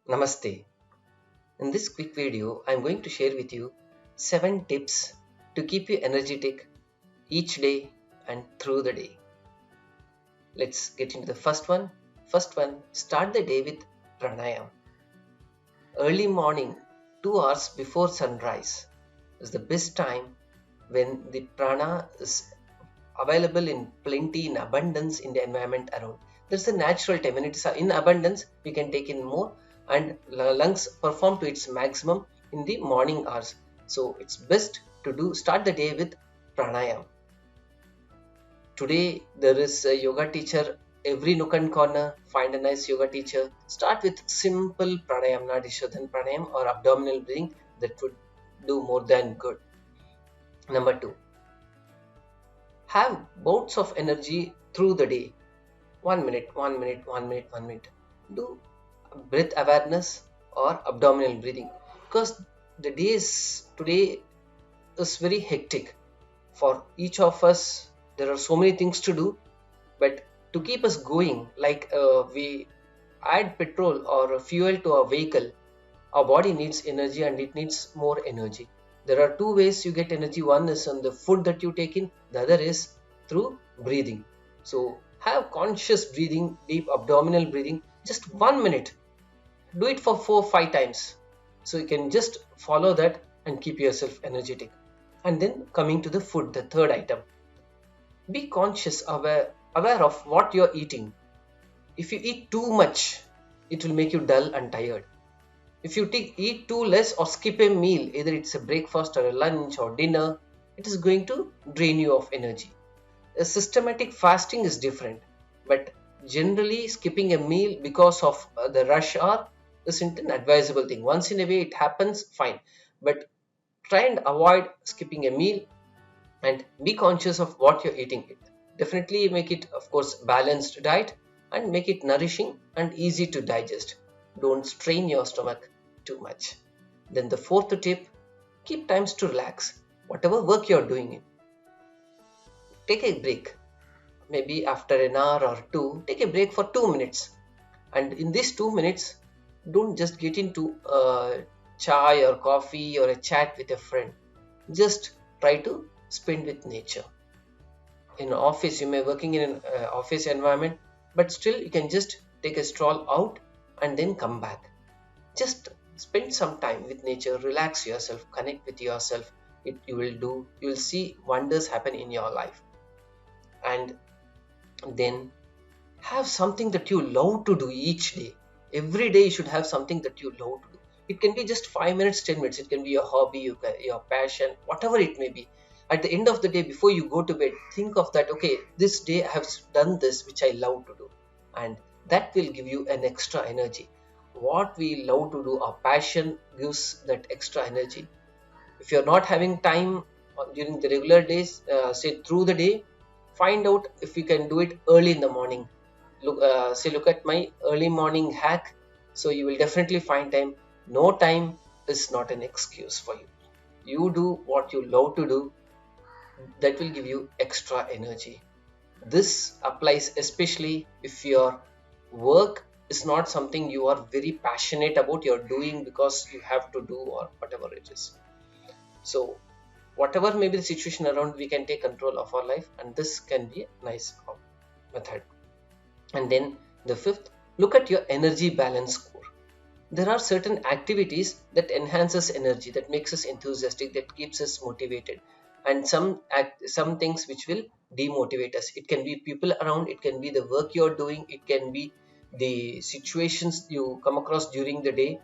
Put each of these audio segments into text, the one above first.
Namaste. In this quick video, I'm going to share with you 7 tips to keep you energetic each day and through the day. Let's get into the first one. First one, start the day with pranayam. Early morning, 2 hours before sunrise, is the best time when the prana is available in plenty, in abundance in the environment around. There's a natural time when it's in abundance, we can take in more and lungs perform to its maximum in the morning hours. So it's best to start the day with pranayam. Today there is a yoga teacher every nook and corner. Find a nice yoga teacher. Start with simple pranayam, Nadishodhan pranayam or abdominal breathing. That would do more than good. Number 2, have bouts of energy through the day. 1 minute, 1 minute, 1 minute, 1 minute. Do breath awareness or abdominal breathing, because the days today is very hectic for each of us. There are so many things to do, but to keep us going, like we add petrol or fuel to our vehicle, our body needs energy and it needs more energy. There are two ways you get energy. One is on the food that you take in, the other is through breathing. So have conscious breathing, deep abdominal breathing, just 1 minute. Do it for 4-5 times. So you can just follow that and keep yourself energetic. And then coming to the food, the third item. Be conscious, aware of what you're eating. If you eat too much, it will make you dull and tired. If you eat too less or skip a meal, either it's a breakfast or a lunch or dinner, it is going to drain you of energy. A systematic fasting is different, but generally skipping a meal because of the rush hour isn't an advisable thing. Once in a way it happens, fine, but try and avoid skipping a meal and be conscious of what you're eating. It definitely make it, of course, balanced diet and make it nourishing and easy to digest. Don't strain your stomach too much. Then the fourth tip, keep times to relax. Whatever work you're doing in, take a break. Maybe after an hour or two, take a break for 2 minutes. And in these 2 minutes, don't just get into chai or coffee or a chat with a friend. Just try to spend with nature. In office, you may working in an office environment, but still you can just take a stroll out and then come back. Just spend some time with nature, relax yourself, connect with yourself. You will see wonders happen in your life. And then have something that you love to do each day. Every day you should have something that you love to do. It can be just 5 minutes, 10 minutes. It can be your hobby, your passion, whatever it may be. At the end of the day, before you go to bed, think of that. Okay, this day I have done this which I love to do, and that will give you an extra energy. What we love to do, our passion gives that extra energy. If you're not having time during the regular days, say through the day, find out if you can do it early in the morning. Look at my early morning hack. So you will definitely find time. No time is not an excuse for you. You do what you love to do. That will give you extra energy. This applies especially if your work is not something you are very passionate about. You're doing because you have to do or whatever it is. So whatever may be the situation around, we can take control of our life, and this can be a nice method. And then the fifth, look at your energy balance score. There are certain activities that enhances energy, that makes us enthusiastic, that keeps us motivated, and some things which will demotivate us. It can be people around, it can be the work you're doing, it can be the situations you come across during the day.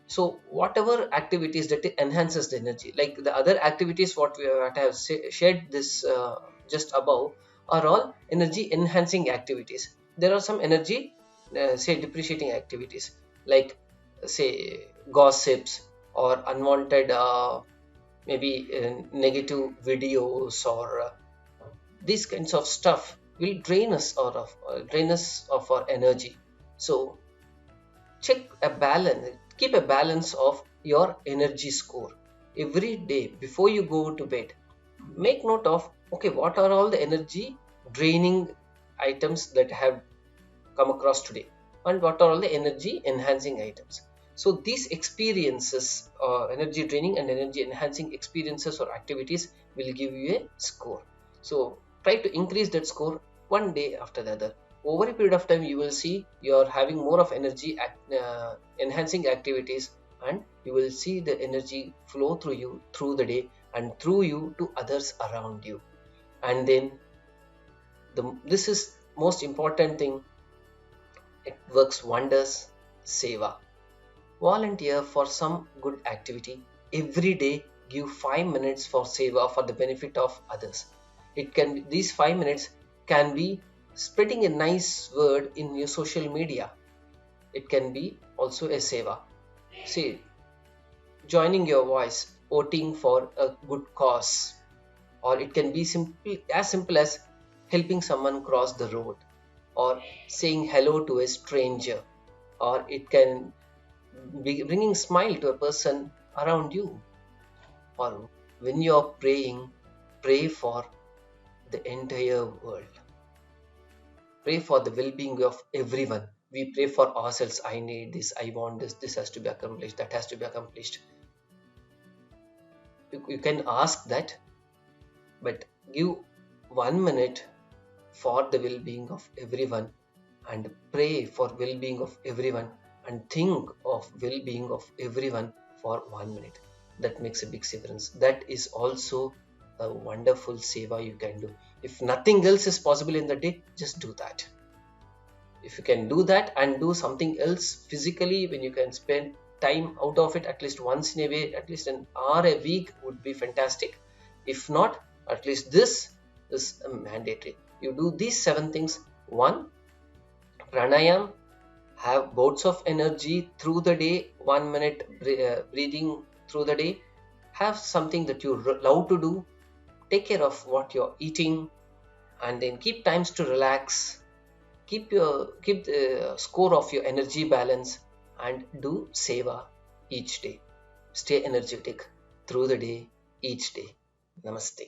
So whatever activities that enhances the energy, like the other activities what I have shared this just above, are all energy enhancing activities. There are some energy say depreciating activities, like say gossips or unwanted maybe negative videos or these kinds of stuff will drain us of our energy. So keep a balance of your energy score every day. Before you go to bed, make note of, okay, what are all the energy draining items that have come across today, and what are all the energy enhancing items. So these experiences, energy draining and energy enhancing experiences or activities will give you a score. So try to increase that score one day after the other. Over a period of time, you will see you're having more of energy enhancing activities, and you will see the energy flow through you through the day and through you to others around you. And then this is most important thing, it works wonders. Seva. Volunteer for some good activity every day. Give 5 minutes for seva for the benefit of others. It can be, these 5 minutes can be spreading a nice word in your social media. It can be also a seva. Say, joining your voice, voting for a good cause, or it can be simple as helping someone cross the road, or saying hello to a stranger, or it can be bringing smile to a person around you. Or when you are praying, pray for the entire world, pray for the well-being of everyone. We pray for ourselves, I need this, I want this, this has to be accomplished, that has to be accomplished. You can ask that, but give 1 minute for the well-being of everyone, and pray for well-being of everyone, and think of well-being of everyone for 1 minute. That makes a big difference. That is also a wonderful seva you can do. If nothing else is possible in the day, just do that. If you can do that and do something else physically, when you can spend time out of it at least once in a way, at least an hour a week would be fantastic. If not, at least this is mandatory. You do these 7 things. 1, pranayam, have bouts of energy through the day, 1 minute breathing through the day. Have something that you love to do, take care of what you're eating, and then keep times to relax, keep the score of your energy balance, and do seva each day. Stay energetic through the day, each day. Namaste.